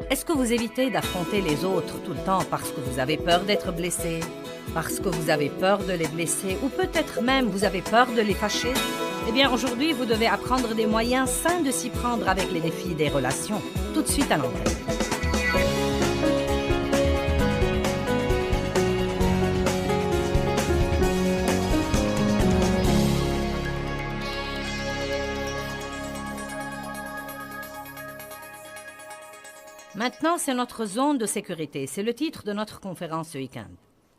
Est-ce que vous évitez d'affronter les autres tout le temps parce que vous avez peur d'être blessé, parce que vous avez peur de les blesser, ou peut-être même vous avez peur de les fâcher? Eh bien, aujourd'hui, vous devez apprendre des moyens sains de s'y prendre avec les défis des relations. Tout de suite à l'antenne. Maintenant, c'est notre zone de sécurité. C'est le titre de notre conférence ce week-end.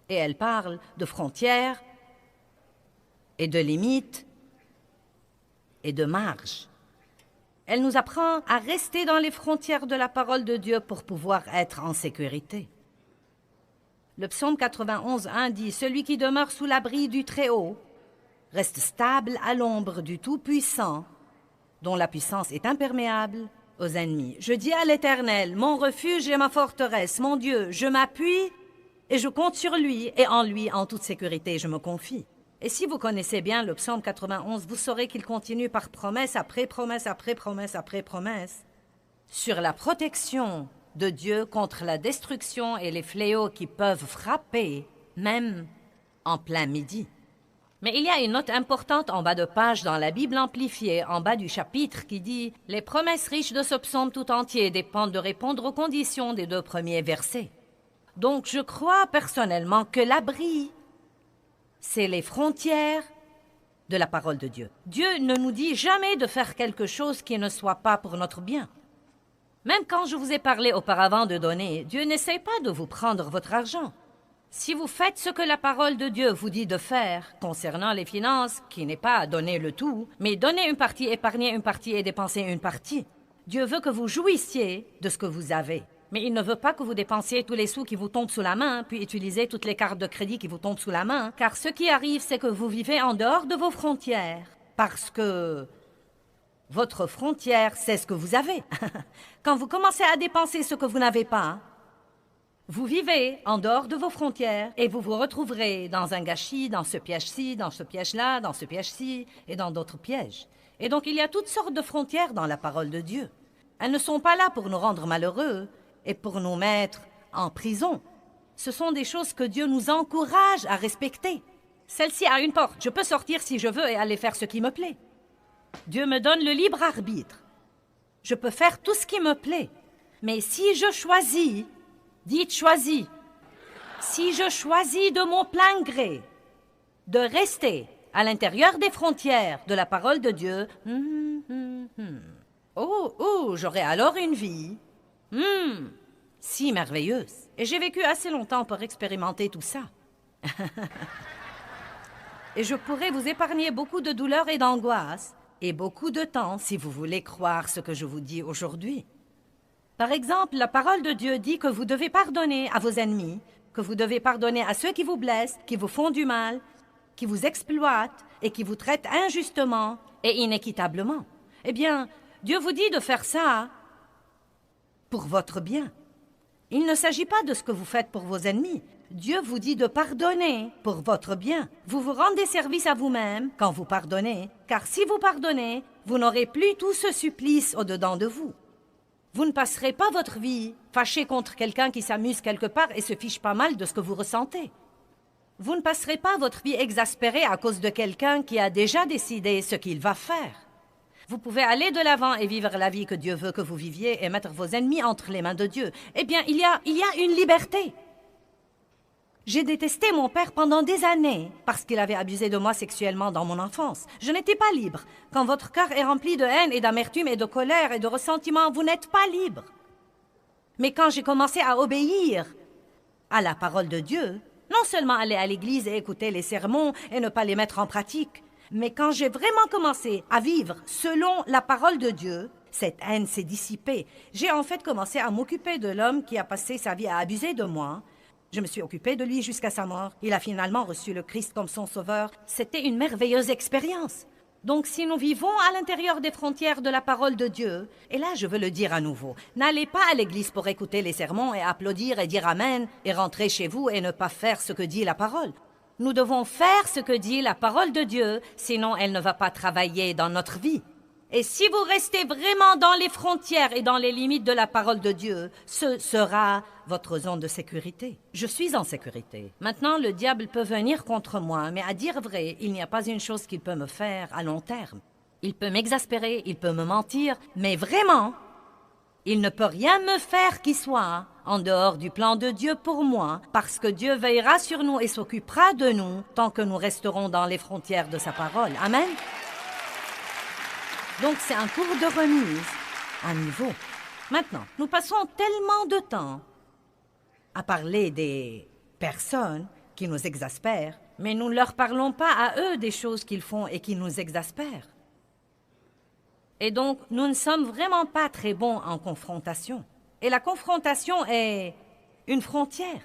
Et elle parle de frontières et de limites et de marges. Elle nous apprend à rester dans les frontières de la parole de Dieu pour pouvoir être en sécurité. Le psaume 91:1 dit « Celui qui demeure sous l'abri du Très-Haut reste stable à l'ombre du Tout-Puissant, dont la puissance est imperméable aux ennemis. Je dis à l'Éternel, mon refuge et ma forteresse, mon Dieu, je m'appuie et je compte sur lui, et en lui, en toute sécurité, je me confie. » Et si vous connaissez bien le psaume 91, vous saurez qu'il continue par promesse après promesse après promesse après promesse sur la protection de Dieu contre la destruction et les fléaux qui peuvent frapper, même en plein midi. Mais il y a une note importante en bas de page dans la Bible amplifiée, en bas du chapitre, qui dit « Les promesses riches de ce psaume tout entier dépendent de répondre aux conditions des 2 premiers versets. » Donc je crois personnellement que l'abri, c'est les frontières de la parole de Dieu. Dieu ne nous dit jamais de faire quelque chose qui ne soit pas pour notre bien. Même quand je vous ai parlé auparavant de donner, Dieu n'essaie pas de vous prendre votre argent. Si vous faites ce que la parole de Dieu vous dit de faire concernant les finances, qui n'est pas donner le tout, mais donner une partie, épargner une partie et dépenser une partie, Dieu veut que vous jouissiez de ce que vous avez. Mais il ne veut pas que vous dépensiez tous les sous qui vous tombent sous la main, puis utilisez toutes les cartes de crédit qui vous tombent sous la main, car ce qui arrive, c'est que vous vivez en dehors de vos frontières, parce que votre frontière, c'est ce que vous avez. Quand vous commencez à dépenser ce que vous n'avez pas, vous vivez en dehors de vos frontières et vous vous retrouverez dans un gâchis, dans ce piège-ci, dans ce piège-là, dans ce piège-ci et dans d'autres pièges. Et donc il y a toutes sortes de frontières dans la parole de Dieu. Elles ne sont pas là pour nous rendre malheureux et pour nous mettre en prison. Ce sont des choses que Dieu nous encourage à respecter. Celle-ci a une porte. Je peux sortir si je veux et aller faire ce qui me plaît. Dieu me donne le libre arbitre. Je peux faire tout ce qui me plaît. Mais si je choisis, dites choisis, si je choisis de mon plein gré de rester à l'intérieur des frontières de la parole de Dieu, j'aurai alors une vie si merveilleuse. Et j'ai vécu assez longtemps pour expérimenter tout ça. Et je pourrais vous épargner beaucoup de douleurs et d'angoisses et beaucoup de temps si vous voulez croire ce que je vous dis aujourd'hui. Par exemple, la parole de Dieu dit que vous devez pardonner à vos ennemis, que vous devez pardonner à ceux qui vous blessent, qui vous font du mal, qui vous exploitent et qui vous traitent injustement et inéquitablement. Eh bien, Dieu vous dit de faire ça pour votre bien. Il ne s'agit pas de ce que vous faites pour vos ennemis. Dieu vous dit de pardonner pour votre bien. Vous vous rendez service à vous-même quand vous pardonnez, car si vous pardonnez, vous n'aurez plus tout ce supplice au-dedans de vous. Vous ne passerez pas votre vie fâché contre quelqu'un qui s'amuse quelque part et se fiche pas mal de ce que vous ressentez. Vous ne passerez pas votre vie exaspérée à cause de quelqu'un qui a déjà décidé ce qu'il va faire. Vous pouvez aller de l'avant et vivre la vie que Dieu veut que vous viviez et mettre vos ennemis entre les mains de Dieu. Eh bien, il y a une liberté. J'ai détesté mon père pendant des années parce qu'il avait abusé de moi sexuellement dans mon enfance. Je n'étais pas libre. Quand votre cœur est rempli de haine et d'amertume et de colère et de ressentiment, vous n'êtes pas libre. Mais quand j'ai commencé à obéir à la parole de Dieu, non seulement aller à l'église et écouter les sermons et ne pas les mettre en pratique, mais quand j'ai vraiment commencé à vivre selon la parole de Dieu, cette haine s'est dissipée. J'ai en fait commencé à m'occuper de l'homme qui a passé sa vie à abuser de moi. Je me suis occupée de lui jusqu'à sa mort. Il a finalement reçu le Christ comme son sauveur. C'était une merveilleuse expérience. Donc si nous vivons à l'intérieur des frontières de la parole de Dieu, et là je veux le dire à nouveau, n'allez pas à l'église pour écouter les sermons et applaudir et dire Amen et rentrer chez vous et ne pas faire ce que dit la parole. Nous devons faire ce que dit la parole de Dieu, sinon elle ne va pas travailler dans notre vie. Et si vous restez vraiment dans les frontières et dans les limites de la parole de Dieu, ce sera votre zone de sécurité. Je suis en sécurité. Maintenant, le diable peut venir contre moi, mais à dire vrai, il n'y a pas une chose qu'il peut me faire à long terme. Il peut m'exaspérer, il peut me mentir, mais vraiment, il ne peut rien me faire qui soit en dehors du plan de Dieu pour moi, parce que Dieu veillera sur nous et s'occupera de nous tant que nous resterons dans les frontières de sa parole. Amen. Donc c'est un cours de remise à niveau. Maintenant, nous passons tellement de temps à parler des personnes qui nous exaspèrent, mais nous ne leur parlons pas à eux des choses qu'ils font et qui nous exaspèrent. Et donc, nous ne sommes vraiment pas très bons en confrontation. Et la confrontation est une frontière.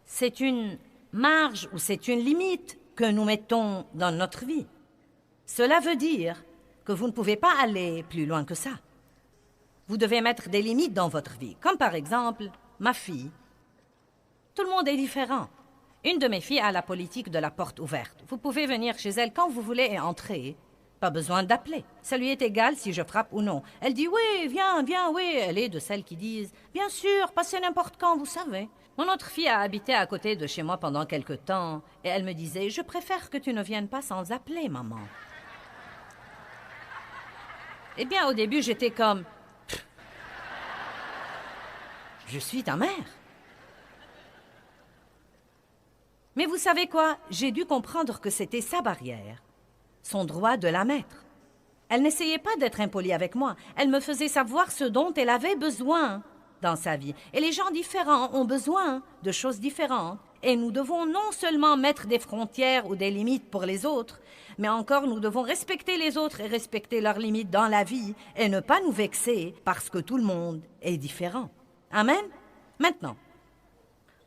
C'est une marge ou c'est une limite que nous mettons dans notre vie. Cela veut dire que vous ne pouvez pas aller plus loin que ça. Vous devez mettre des limites dans votre vie, comme par exemple ma fille. Tout le monde est différent. Une de mes filles a la politique de la porte ouverte. Vous pouvez venir chez elle quand vous voulez et entrer. Pas besoin d'appeler. Ça lui est égal si je frappe ou non. Elle dit « Oui, viens, viens, oui ». Elle est de celles qui disent « Bien sûr, passez n'importe quand, vous savez ». Mon autre fille a habité à côté de chez moi pendant quelque temps et elle me disait « Je préfère que tu ne viennes pas sans appeler, maman ». Eh bien, au début, j'étais comme « Je suis ta mère ». Mais vous savez quoi? J'ai dû comprendre que c'était sa barrière, son droit de la mettre. Elle n'essayait pas d'être impolie avec moi. Elle me faisait savoir ce dont elle avait besoin dans sa vie. Et les gens différents ont besoin de choses différentes. Et nous devons non seulement mettre des frontières ou des limites pour les autres, mais encore nous devons respecter les autres et respecter leurs limites dans la vie et ne pas nous vexer parce que tout le monde est différent. Amen? Maintenant,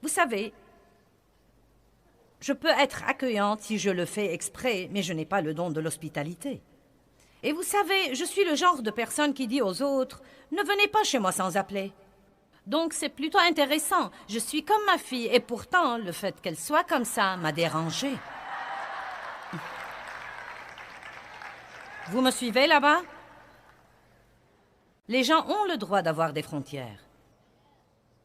vous savez, je peux être accueillante si je le fais exprès, mais je n'ai pas le don de l'hospitalité. Et vous savez, je suis le genre de personne qui dit aux autres « Ne venez pas chez moi sans appeler ». Donc c'est plutôt intéressant. Je suis comme ma fille, et pourtant, le fait qu'elle soit comme ça m'a dérangée. Vous me suivez là-bas? Les gens ont le droit d'avoir des frontières.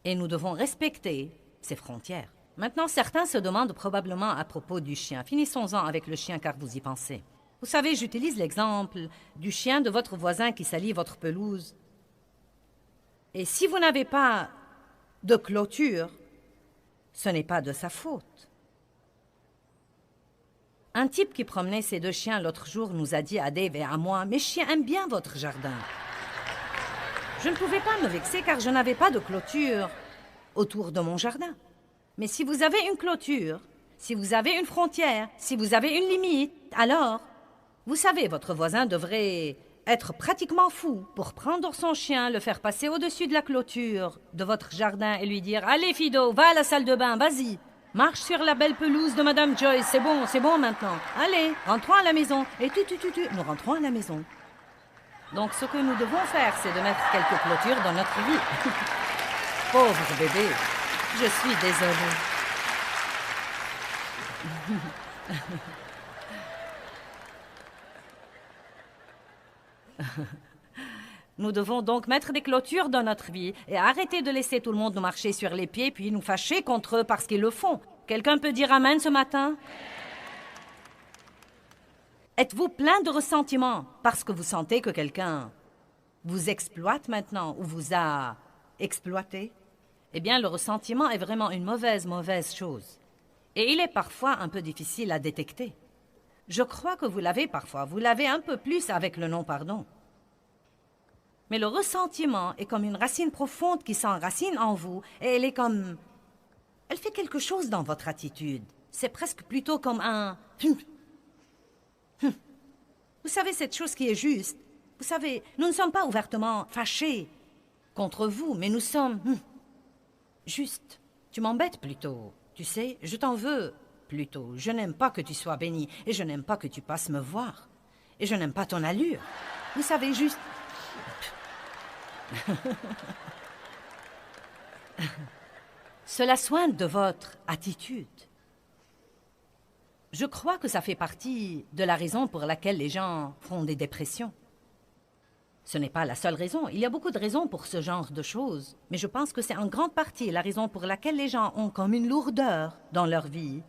Et nous devons respecter ces frontières. Maintenant, certains se demandent probablement à propos du chien. Finissons-en avec le chien car vous y pensez. Vous savez, j'utilise l'exemple du chien de votre voisin qui salit votre pelouse. Et si vous n'avez pas de clôture, ce n'est pas de sa faute. Un type qui promenait ses deux chiens l'autre jour nous a dit à Dave et à moi « Mes chiens aiment bien votre jardin ». Je ne pouvais pas me vexer car je n'avais pas de clôture autour de mon jardin. Mais si vous avez une clôture, si vous avez une frontière, si vous avez une limite, alors, vous savez, votre voisin devrait être pratiquement fou pour prendre son chien, le faire passer au-dessus de la clôture de votre jardin et lui dire « Allez, Fido, va à la salle de bain, vas-y, marche sur la belle pelouse de Madame Joyce, c'est bon maintenant. Allez, rentrons à la maison. » Et nous rentrons à la maison. Donc, ce que nous devons faire, c'est de mettre quelques clôtures dans notre vie. Pauvre bébé, je suis désolée. Nous devons donc mettre des clôtures dans notre vie et arrêter de laisser tout le monde nous marcher sur les pieds puis nous fâcher contre eux parce qu'ils le font. Quelqu'un peut dire Amen ce matin? Êtes-vous plein de ressentiment parce que vous sentez que quelqu'un vous exploite maintenant ou vous a exploité? Eh bien, le ressentiment est vraiment une mauvaise chose. Et il est parfois un peu difficile à détecter. Je crois que vous l'avez parfois. Vous l'avez un peu plus avec le non-pardon. Mais le ressentiment est comme une racine profonde qui s'enracine en vous et elle est comme... Elle fait quelque chose dans votre attitude. C'est presque plutôt comme un... Vous savez, cette chose qui est juste. Vous savez, nous ne sommes pas ouvertement fâchés contre vous, mais nous sommes... Juste. Tu m'embêtes plutôt. Tu sais, je t'en veux plutôt. Je n'aime pas que tu sois béni et je n'aime pas que tu passes me voir. Et je n'aime pas ton allure. Vous savez, juste... Cela soigne de votre attitude. Je crois que ça fait partie de la raison pour laquelle les gens font des dépressions. Ce n'est pas la seule raison. Il y a beaucoup de raisons pour ce genre de choses. Mais je pense que c'est en grande partie la raison pour laquelle les gens ont comme une lourdeur dans leur vie.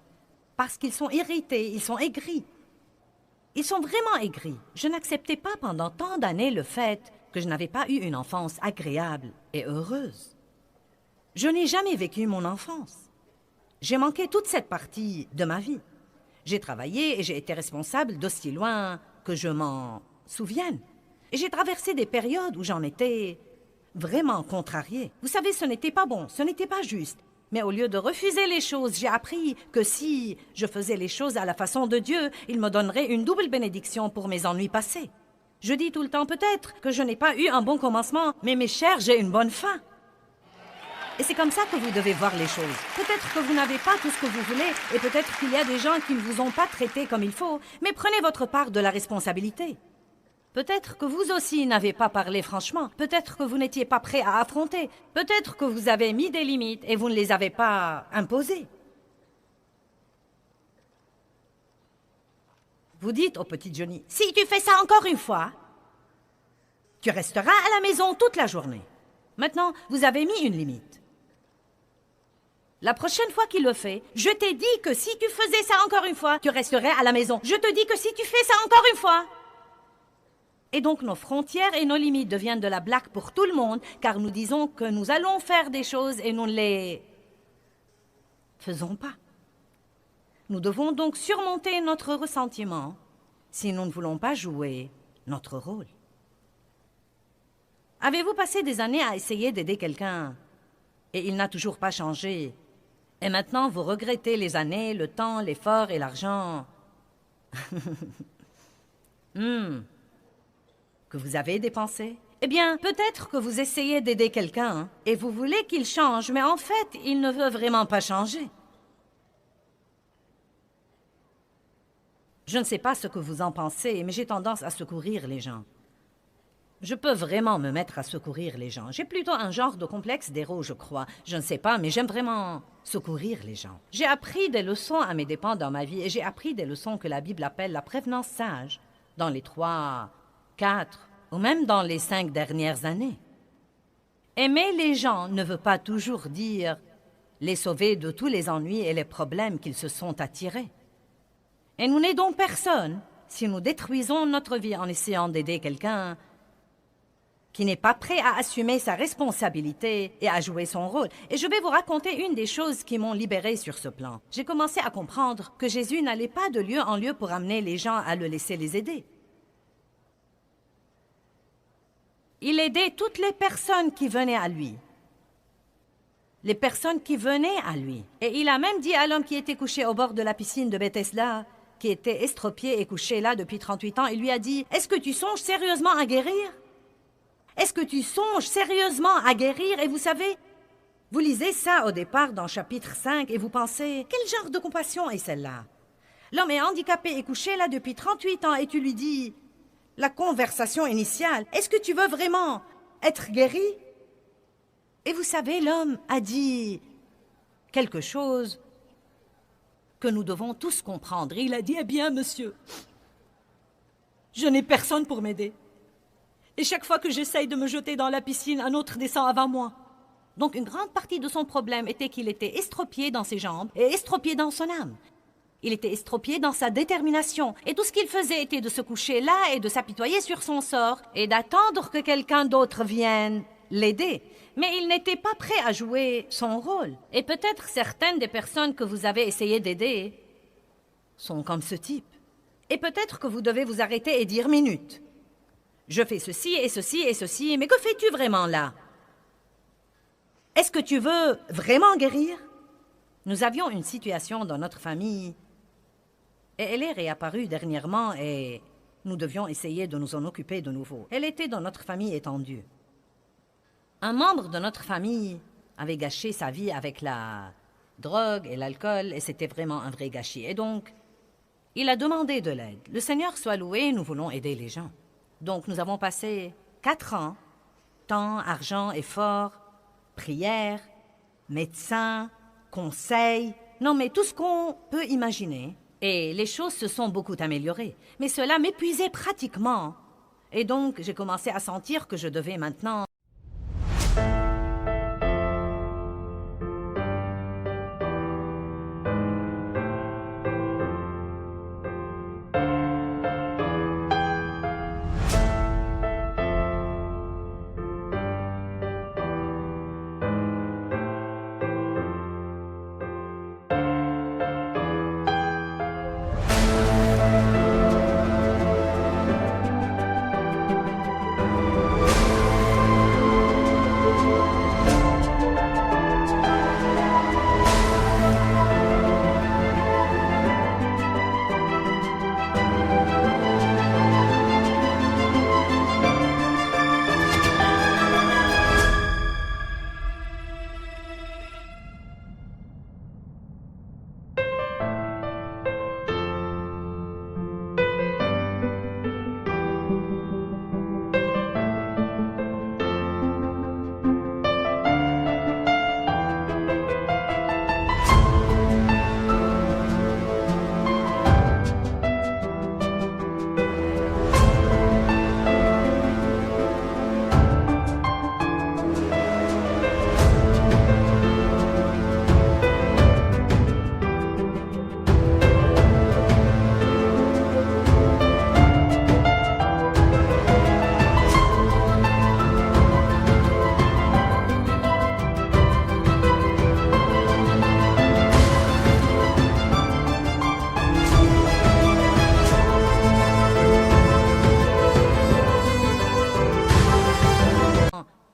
Parce qu'ils sont irrités, ils sont aigris. Ils sont vraiment aigris. Je n'acceptais pas pendant tant d'années le fait que je n'avais pas eu une enfance agréable et heureuse. Je n'ai jamais vécu mon enfance. J'ai manqué toute cette partie de ma vie. J'ai travaillé et j'ai été responsable d'aussi loin que je m'en souvienne. Et j'ai traversé des périodes où j'en étais vraiment contrariée. Vous savez, ce n'était pas bon, ce n'était pas juste. Mais au lieu de refuser les choses, j'ai appris que si je faisais les choses à la façon de Dieu, il me donnerait une double bénédiction pour mes ennuis passés. Je dis tout le temps peut-être que je n'ai pas eu un bon commencement, mais mes chers, j'ai une bonne fin. Et c'est comme ça que vous devez voir les choses. Peut-être que vous n'avez pas tout ce que vous voulez, et peut-être qu'il y a des gens qui ne vous ont pas traité comme il faut, mais prenez votre part de la responsabilité. Peut-être que vous aussi n'avez pas parlé franchement. Peut-être que vous n'étiez pas prêt à affronter. Peut-être que vous avez mis des limites et vous ne les avez pas imposées. Vous dites au petit Johnny, « Si tu fais ça encore une fois, tu resteras à la maison toute la journée. » Maintenant, vous avez mis une limite. La prochaine fois qu'il le fait, je t'ai dit que si tu faisais ça encore une fois, tu resterais à la maison. Je te dis que si tu fais ça encore une fois... Et donc nos frontières et nos limites deviennent de la blague pour tout le monde, car nous disons que nous allons faire des choses et nous ne les faisons pas. Nous devons donc surmonter notre ressentiment si nous ne voulons pas jouer notre rôle. Avez-vous passé des années à essayer d'aider quelqu'un et il n'a toujours pas changé? Et maintenant vous regrettez les années, le temps, l'effort et l'argent que vous avez dépensé? Eh bien, peut-être que vous essayez d'aider quelqu'un et vous voulez qu'il change, mais en fait, il ne veut vraiment pas changer. Je ne sais pas ce que vous en pensez, mais j'ai tendance à secourir les gens. Je peux vraiment me mettre à secourir les gens. J'ai plutôt un genre de complexe d'héros, je crois. Je ne sais pas, mais j'aime vraiment secourir les gens. J'ai appris des leçons à mes dépens dans ma vie et j'ai appris des leçons que la Bible appelle la prévenance sage dans les 3, 4 ou même dans les 5 dernières années. Aimer les gens ne veut pas toujours dire les sauver de tous les ennuis et les problèmes qu'ils se sont attirés. Et nous n'aidons personne si nous détruisons notre vie en essayant d'aider quelqu'un qui n'est pas prêt à assumer sa responsabilité et à jouer son rôle. Et je vais vous raconter une des choses qui m'ont libérée sur ce plan. J'ai commencé à comprendre que Jésus n'allait pas de lieu en lieu pour amener les gens à le laisser les aider. Il aidait toutes les personnes qui venaient à lui. Les personnes qui venaient à lui. Et il a même dit à l'homme qui était couché au bord de la piscine de Bethesda, qui était estropié et couché là depuis 38 ans, il lui a dit, « Est-ce que tu songes sérieusement à guérir? Est-ce que tu songes sérieusement à guérir? » Et vous savez, vous lisez ça au départ dans chapitre 5 et vous pensez, « Quel genre de compassion est celle-là? L'homme est handicapé et couché là depuis 38 ans et tu lui dis, la conversation initiale, est-ce que tu veux vraiment être guéri? » Et vous savez, l'homme a dit quelque chose que nous devons tous comprendre. Il a dit, « Eh bien, monsieur, je n'ai personne pour m'aider. Et chaque fois que j'essaye de me jeter dans la piscine, un autre descend avant moi. » Donc une grande partie de son problème était qu'il était estropié dans ses jambes et estropié dans son âme. Il était estropié dans sa détermination. Et tout ce qu'il faisait était de se coucher là et de s'apitoyer sur son sort et d'attendre que quelqu'un d'autre vienne l'aider. Mais il n'était pas prêt à jouer son rôle. Et peut-être certaines des personnes que vous avez essayé d'aider sont comme ce type. Et peut-être que vous devez vous arrêter et dire, « Minute, je fais ceci et ceci et ceci, mais que fais-tu vraiment là? Est-ce que tu veux vraiment guérir? » Nous avions une situation dans notre famille et elle est réapparue dernièrement et nous devions essayer de nous en occuper de nouveau. Elle était dans notre famille étendue. Un membre de notre famille avait gâché sa vie avec la drogue et l'alcool et c'était vraiment un vrai gâchis. Et donc, il a demandé de l'aide. Le Seigneur soit loué, nous voulons aider les gens. Donc, nous avons passé 4 ans, temps, argent, effort, prière, médecin, conseils, non mais tout ce qu'on peut imaginer Et les choses se sont beaucoup améliorées. Mais cela m'épuisait pratiquement. Et donc, j'ai commencé à sentir que je devais maintenant...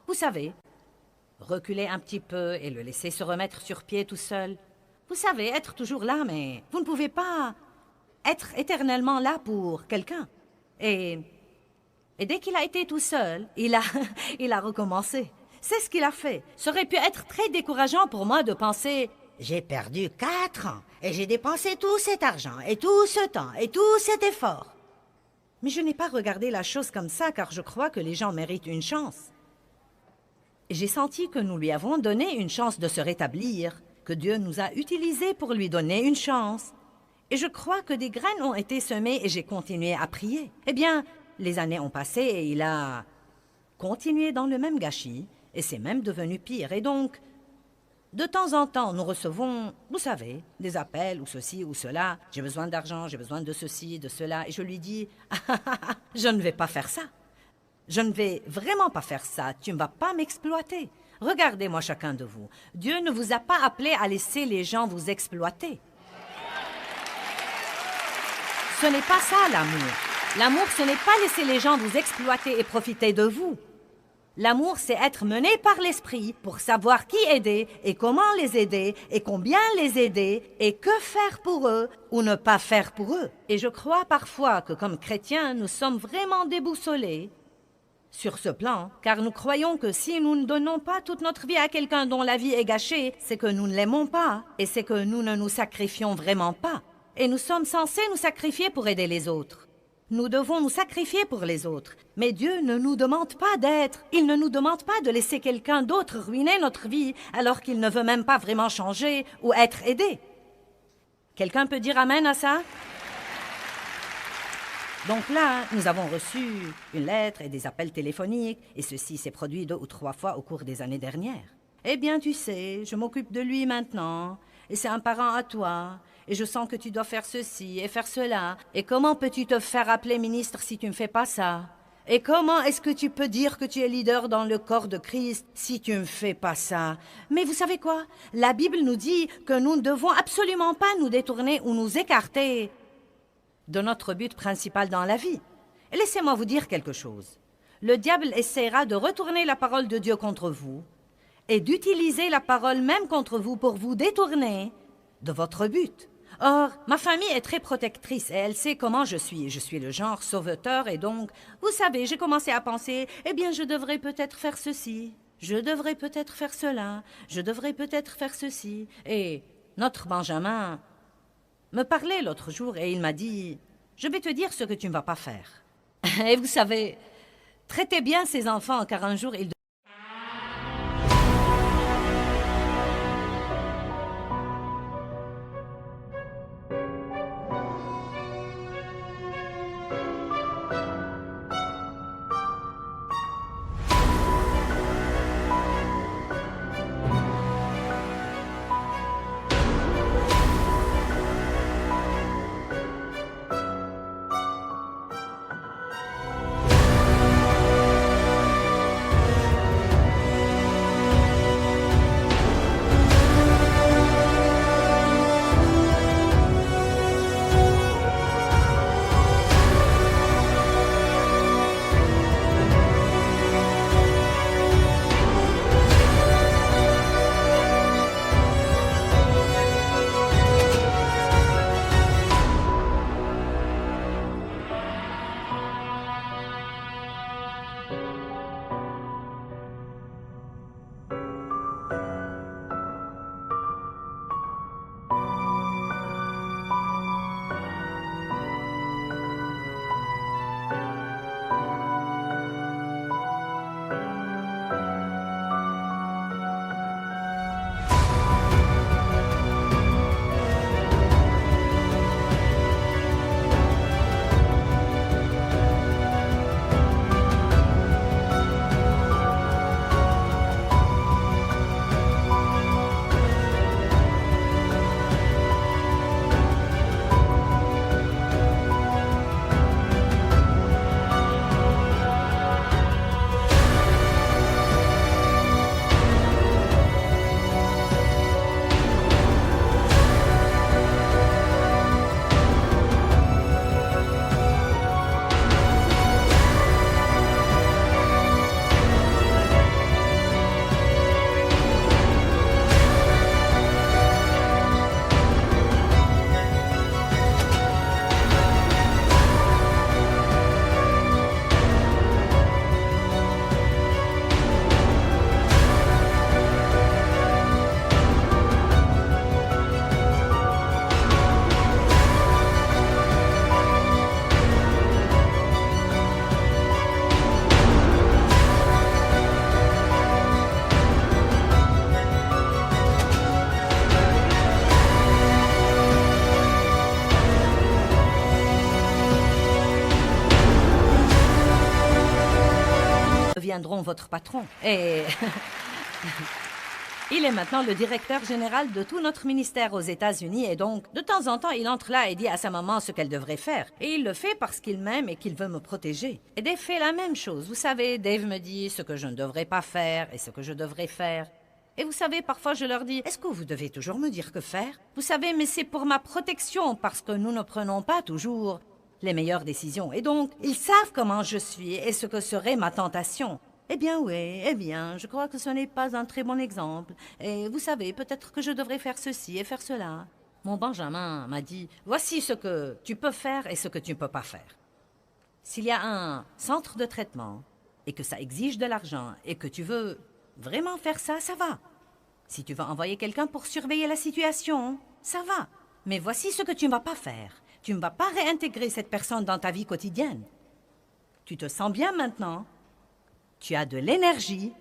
Vous savez, reculer un petit peu et le laisser se remettre sur pied tout seul. Vous savez, être toujours là, mais vous ne pouvez pas être éternellement là pour quelqu'un. Et dès qu'il a été tout seul, il a recommencé. C'est ce qu'il a fait. Ça aurait pu être très décourageant pour moi de penser « J'ai perdu 4 ans et j'ai dépensé tout cet argent et tout ce temps et tout cet effort. » Mais je n'ai pas regardé la chose comme ça car je crois que les gens méritent une chance. J'ai senti que nous lui avons donné une chance de se rétablir, que Dieu nous a utilisés pour lui donner une chance. Et je crois que des graines ont été semées et j'ai continué à prier. Eh bien, les années ont passé et il a continué dans le même gâchis et c'est même devenu pire. Et donc, de temps en temps, nous recevons, vous savez, des appels ou ceci ou cela. J'ai besoin d'argent, j'ai besoin de ceci, de cela. Et je lui dis, je ne vais pas faire ça. Je ne vais vraiment pas faire ça. Tu ne vas pas m'exploiter. Regardez-moi chacun de vous. Dieu ne vous a pas appelé à laisser les gens vous exploiter. Ce n'est pas ça l'amour. L'amour, ce n'est pas laisser les gens vous exploiter et profiter de vous. L'amour, c'est être mené par l'esprit pour savoir qui aider et comment les aider et combien les aider et que faire pour eux ou ne pas faire pour eux. Et je crois parfois que comme chrétiens, nous sommes vraiment déboussolés sur ce plan, car nous croyons que si nous ne donnons pas toute notre vie à quelqu'un dont la vie est gâchée, c'est que nous ne l'aimons pas et c'est que nous ne nous sacrifions vraiment pas. Et nous sommes censés nous sacrifier pour aider les autres. Nous devons nous sacrifier pour les autres. Mais Dieu ne nous demande pas d'être. Il ne nous demande pas de laisser quelqu'un d'autre ruiner notre vie alors qu'il ne veut même pas vraiment changer ou être aidé. Quelqu'un peut dire amen à ça? Donc là, nous avons reçu une lettre et des appels téléphoniques, et ceci s'est produit 2 ou 3 fois au cours des années dernières. Eh bien, tu sais, je m'occupe de lui maintenant, et c'est un parent à toi, et je sens que tu dois faire ceci et faire cela. Et comment peux-tu te faire appeler ministre si tu ne fais pas ça? Et comment est-ce que tu peux dire que tu es leader dans le corps de Christ si tu ne fais pas ça? Mais vous savez quoi? La Bible nous dit que nous ne devons absolument pas nous détourner ou nous écarter de notre but principal dans la vie. Et laissez-moi vous dire quelque chose. Le diable essaiera de retourner la parole de Dieu contre vous et d'utiliser la parole même contre vous pour vous détourner de votre but. Or, ma famille est très protectrice et elle sait comment je suis. Je suis le genre sauveteur et donc, vous savez, j'ai commencé à penser, eh bien, je devrais peut-être faire ceci, je devrais peut-être faire cela, je devrais peut-être faire ceci. Et notre Benjamin me parlait l'autre jour et il m'a dit, je vais te dire ce que tu ne vas pas faire. Et vous savez, traitez bien ces enfants car un jour ils deviendront votre patron. Et il est maintenant le directeur général de tout notre ministère aux États-Unis et donc, de temps en temps, il entre là et dit à sa maman ce qu'elle devrait faire. Et il le fait parce qu'il m'aime et qu'il veut me protéger. Et Dave fait la même chose. Vous savez, Dave me dit ce que je ne devrais pas faire et ce que je devrais faire. Et vous savez, parfois je leur dis, est-ce que vous devez toujours me dire que faire? Vous savez, mais c'est pour ma protection parce que nous ne prenons pas toujours les meilleures décisions. Et donc, ils savent comment je suis et ce que serait ma tentation. Eh bien oui, eh bien, je crois que ce n'est pas un très bon exemple. Et vous savez, peut-être que je devrais faire ceci et faire cela. Mon Benjamin m'a dit, voici ce que tu peux faire et ce que tu ne peux pas faire. S'il y a un centre de traitement et que ça exige de l'argent et que tu veux vraiment faire ça, ça va. Si tu veux envoyer quelqu'un pour surveiller la situation, ça va. Mais voici ce que tu ne vas pas faire. Tu ne vas pas réintégrer cette personne dans ta vie quotidienne. Tu te sens bien maintenant. Tu as de l'énergie.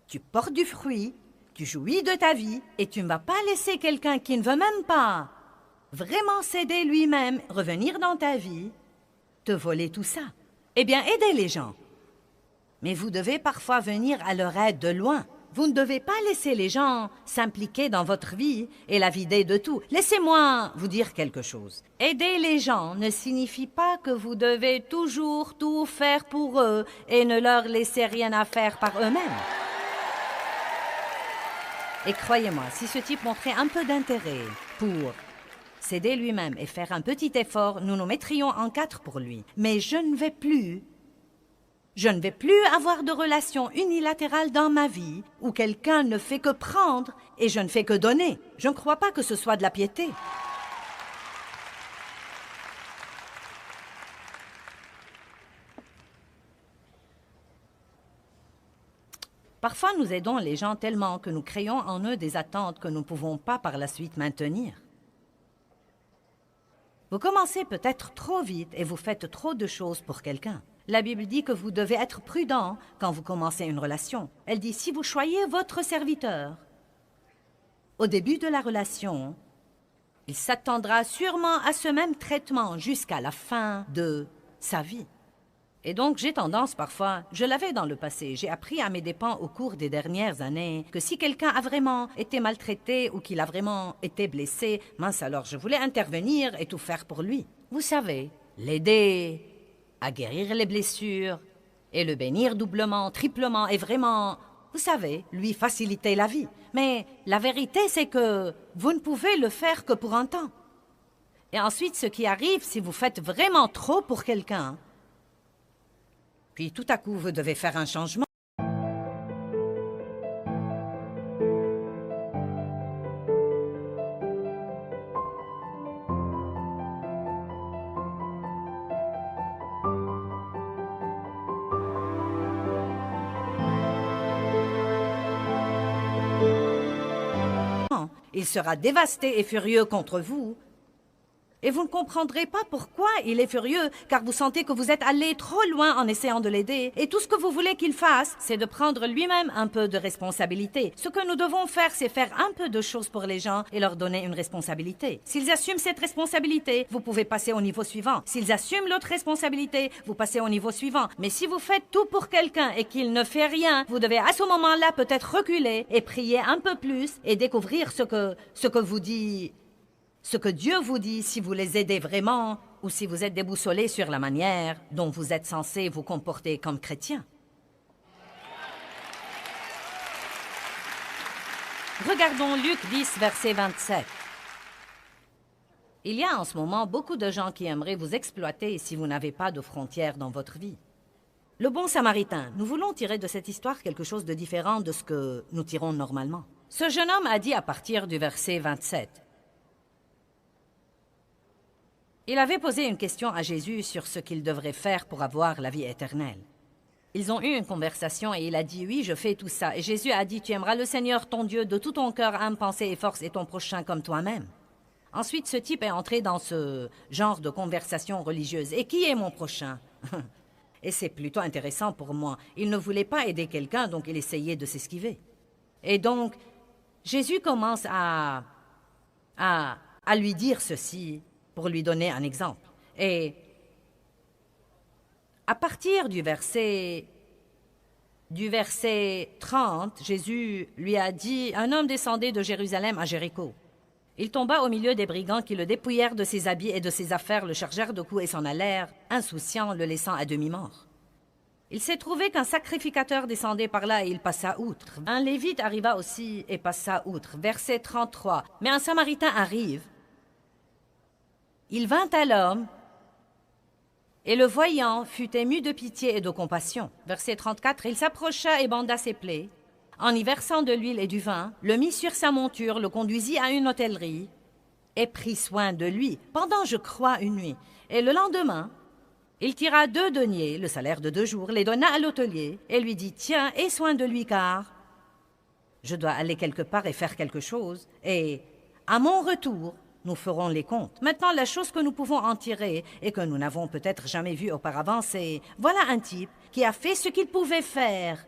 Tu portes du fruit. Tu jouis de ta vie. Et tu ne vas pas laisser quelqu'un qui ne veut même pas vraiment s'aider lui-même, revenir dans ta vie, te voler tout ça. Eh bien, aidez les gens. Mais vous devez parfois venir à leur aide de loin. Vous ne devez pas laisser les gens s'impliquer dans votre vie et la vider de tout. Laissez-moi vous dire quelque chose. Aider les gens ne signifie pas que vous devez toujours tout faire pour eux et ne leur laisser rien à faire par eux-mêmes. Et croyez-moi, si ce type montrait un peu d'intérêt pour s'aider lui-même et faire un petit effort, nous nous mettrions en quatre pour lui. Mais je ne vais plus avoir de relation unilatérale dans ma vie où quelqu'un ne fait que prendre et je ne fais que donner. Je ne crois pas que ce soit de la piété. Parfois, nous aidons les gens tellement que nous créons en eux des attentes que nous ne pouvons pas par la suite maintenir. Vous commencez peut-être trop vite et vous faites trop de choses pour quelqu'un. La Bible dit que vous devez être prudent quand vous commencez une relation. Elle dit, si vous choyez votre serviteur, au début de la relation, il s'attendra sûrement à ce même traitement jusqu'à la fin de sa vie. Et donc, j'ai tendance parfois, je l'avais dans le passé, j'ai appris à mes dépens au cours des dernières années que si quelqu'un a vraiment été maltraité ou qu'il a vraiment été blessé, mince alors, je voulais intervenir et tout faire pour lui. Vous savez, l'aider à guérir les blessures et le bénir doublement, triplement et vraiment, vous savez, lui faciliter la vie. Mais la vérité, c'est que vous ne pouvez le faire que pour un temps. Et ensuite, ce qui arrive, si vous faites vraiment trop pour quelqu'un, puis tout à coup, vous devez faire un changement. Il sera dévasté et furieux contre vous. Et vous ne comprendrez pas pourquoi il est furieux, car vous sentez que vous êtes allé trop loin en essayant de l'aider. Et tout ce que vous voulez qu'il fasse, c'est de prendre lui-même un peu de responsabilité. Ce que nous devons faire, c'est faire un peu de choses pour les gens et leur donner une responsabilité. S'ils assument cette responsabilité, vous pouvez passer au niveau suivant. S'ils assument l'autre responsabilité, vous passez au niveau suivant. Mais si vous faites tout pour quelqu'un et qu'il ne fait rien, vous devez à ce moment-là peut-être reculer et prier un peu plus et découvrir ce que vous dit... Ce que Dieu vous dit si vous les aidez vraiment ou si vous êtes déboussolé sur la manière dont vous êtes censé vous comporter comme chrétien. Regardons Luc 10, verset 27. Il y a en ce moment beaucoup de gens qui aimeraient vous exploiter si vous n'avez pas de frontières dans votre vie. Le bon samaritain, nous voulons tirer de cette histoire quelque chose de différent de ce que nous tirons normalement. Ce jeune homme a dit à partir du verset 27. Il avait posé une question à Jésus sur ce qu'il devrait faire pour avoir la vie éternelle. Ils ont eu une conversation et il a dit « Oui, je fais tout ça ». Et Jésus a dit « Tu aimeras le Seigneur, ton Dieu, de tout ton cœur, âme, pensée et force et ton prochain comme toi-même ». Ensuite, ce type est entré dans ce genre de conversation religieuse. « Et qui est mon prochain ?» Et c'est plutôt intéressant pour moi. Il ne voulait pas aider quelqu'un, donc il essayait de s'esquiver. Et donc, Jésus commence à lui dire ceci pour lui donner un exemple. Et à partir du verset Du verset 30, Jésus lui a dit « Un homme descendait de Jérusalem à Jéricho. Il tomba au milieu des brigands qui le dépouillèrent de ses habits et de ses affaires, le chargèrent de coups et s'en allèrent, insouciants, le laissant à demi-mort. Il s'est trouvé qu'un sacrificateur descendait par là et il passa outre. Un Lévite arriva aussi et passa outre. » Verset 33. « Mais un Samaritain arrive. Il vint à l'homme, et le voyant fut ému de pitié et de compassion. » Verset 34. « Il s'approcha et banda ses plaies. En y versant de l'huile et du vin, le mit sur sa monture, le conduisit à une hôtellerie et prit soin de lui pendant, je crois, une nuit. Et le lendemain, il tira 2 deniers, le salaire de 2 jours, les donna à l'hôtelier et lui dit « Tiens, aie soin de lui, car je dois aller quelque part et faire quelque chose, et à mon retour, nous ferons les comptes. » Maintenant, la chose que nous pouvons en tirer et que nous n'avons peut-être jamais vue auparavant, c'est « Voilà un type qui a fait ce qu'il pouvait faire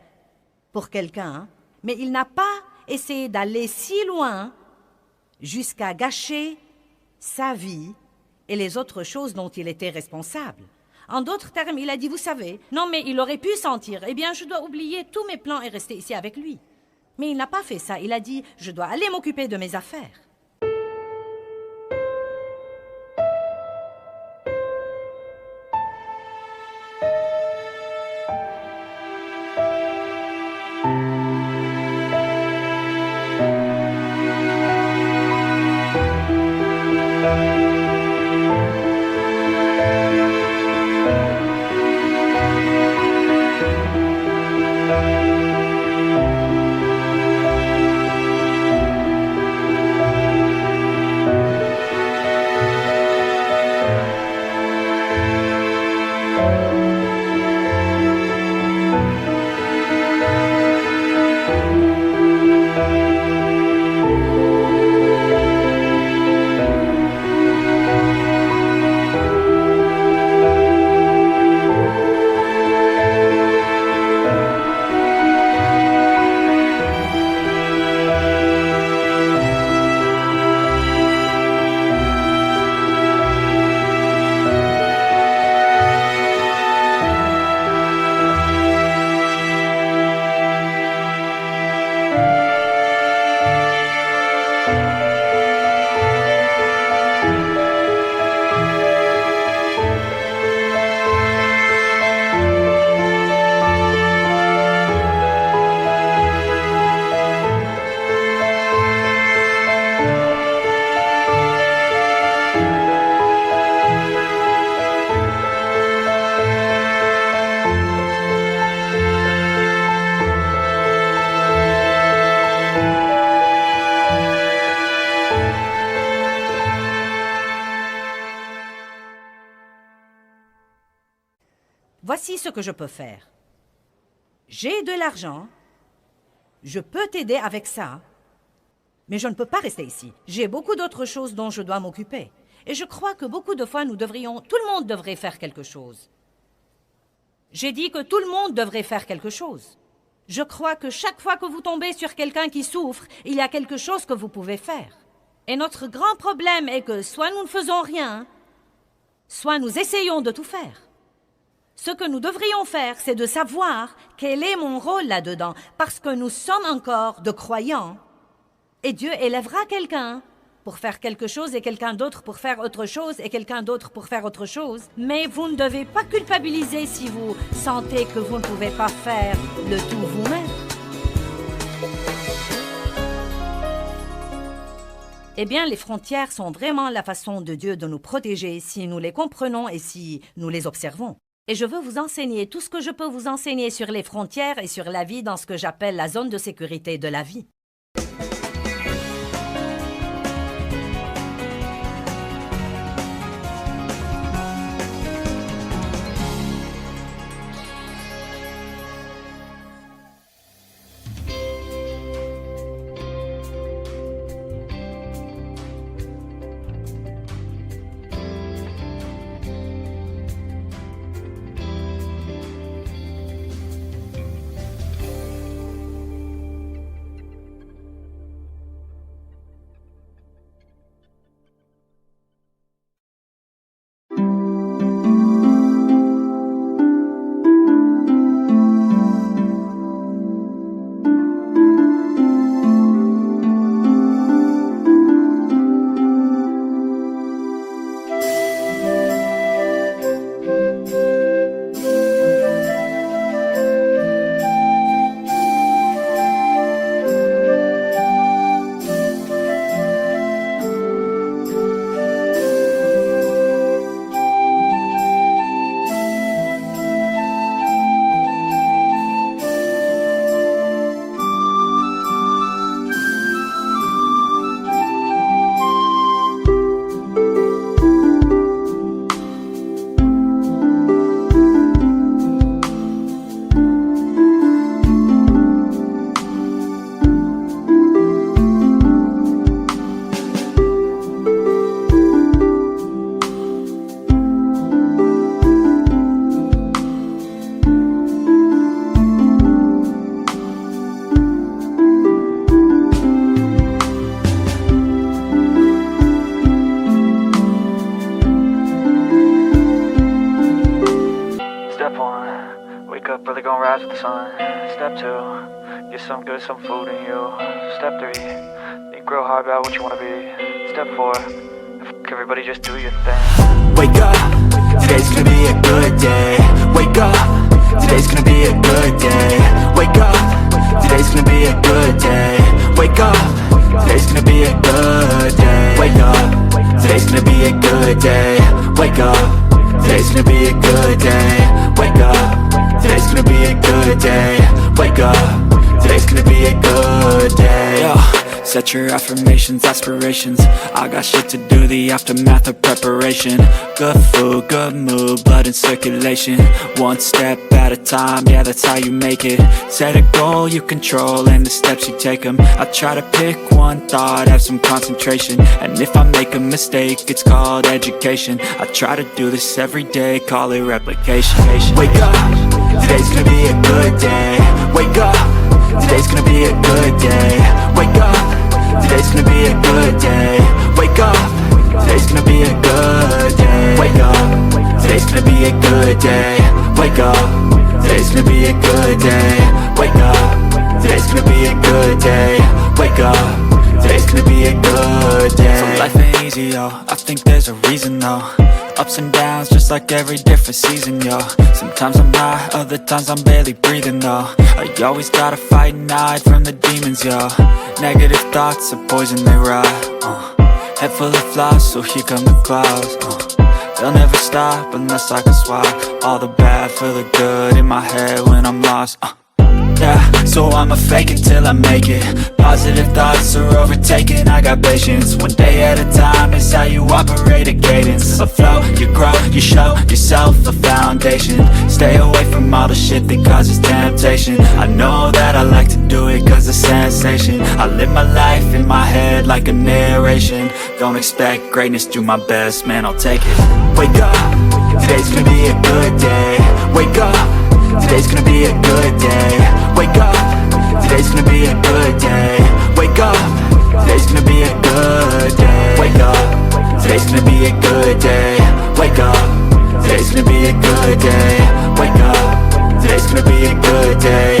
pour quelqu'un, mais il n'a pas essayé d'aller si loin jusqu'à gâcher sa vie et les autres choses dont il était responsable. » En d'autres termes, il a dit « Vous savez, non mais il aurait pu sentir, eh bien je dois oublier tous mes plans et rester ici avec lui. » Mais il n'a pas fait ça, il a dit « Je dois aller m'occuper de mes affaires. » Voici ce que je peux faire. J'ai de l'argent, je peux t'aider avec ça, mais je ne peux pas rester ici. J'ai beaucoup d'autres choses dont je dois m'occuper. Et je crois que beaucoup de fois, tout le monde devrait faire quelque chose. J'ai dit que tout le monde devrait faire quelque chose. Je crois que chaque fois que vous tombez sur quelqu'un qui souffre, il y a quelque chose que vous pouvez faire. Et notre grand problème est que soit nous ne faisons rien, soit nous essayons de tout faire. Ce que nous devrions faire, c'est de savoir quel est mon rôle là-dedans, parce que nous sommes encore de croyants. Et Dieu élèvera quelqu'un pour faire quelque chose et quelqu'un d'autre pour faire autre chose et quelqu'un d'autre pour faire autre chose. Mais vous ne devez pas culpabiliser si vous sentez que vous ne pouvez pas faire le tout vous-même. Eh bien, les frontières sont vraiment la façon de Dieu de nous protéger si nous les comprenons et si nous les observons. Et je veux vous enseigner tout ce que je peux vous enseigner sur les frontières et sur la vie dans ce que j'appelle la zone de sécurité de la vie. rise with the sun. Step 2, get some good, some food in you. Step 3, think real hard about what you wanna be. Step 4, fuck everybody, just do your thing. Wake up, today's gonna be a good day. Wake up, today's gonna be a good day. Wake up, today's gonna be a good day. Wake up, today's gonna be a good day. Wake up, today's gonna be a good day. Wake up, today's gonna be a good day. Wake up, today's gonna be a good day. Wake up, today's gonna be a good day. Yo, set your affirmations, aspirations. I got shit to do, the aftermath of preparation. Good food, good mood, blood in circulation. One step at a time, yeah, that's how you make it. Set a goal you control and the steps you take them. I try to pick one thought, have some concentration. And if I make a mistake, it's called education. I try to do this every day, call it replication. Wake up, today's gonna be a good day. Wake up, today's gonna be a good day. Wake up, today's gonna be a good day. Wake up, today's gonna be a good day. Wake up, today's gonna be a good day. Wake up, today's gonna be a good day. Wake up, today's gonna be a good day. Wake up, today's gonna be a good day. So life ain't easy, yo, I think there's a reason though. Ups and downs, just like every different season, yo. Sometimes I'm high, other times I'm barely breathing, though. I always gotta fight and hide from the demons, yo. Negative thoughts are poison, they ride. Head full of flies, so here come the clouds. They'll never stop unless I can swap all the bad for the good in my head when I'm lost. Yeah, so I'ma fake it till I make it. Positive thoughts are overtaken, I got patience. One day at a time is how you operate a cadence. A flow, you grow, you show yourself a foundation. Stay away from all the shit that causes temptation. I know that I like to do it cause it's sensation. I live my life in my head like a narration. Don't expect greatness, do my best, man, I'll take it. Wake up, today's gonna be a good day. Wake up, today's gonna be a good day. Wake up, today's gonna be a good day. Wake up, today's gonna be a good day. Wake up, today's gonna be a good day. Wake up, today's gonna be a good day. Wake up, today's gonna be a good day.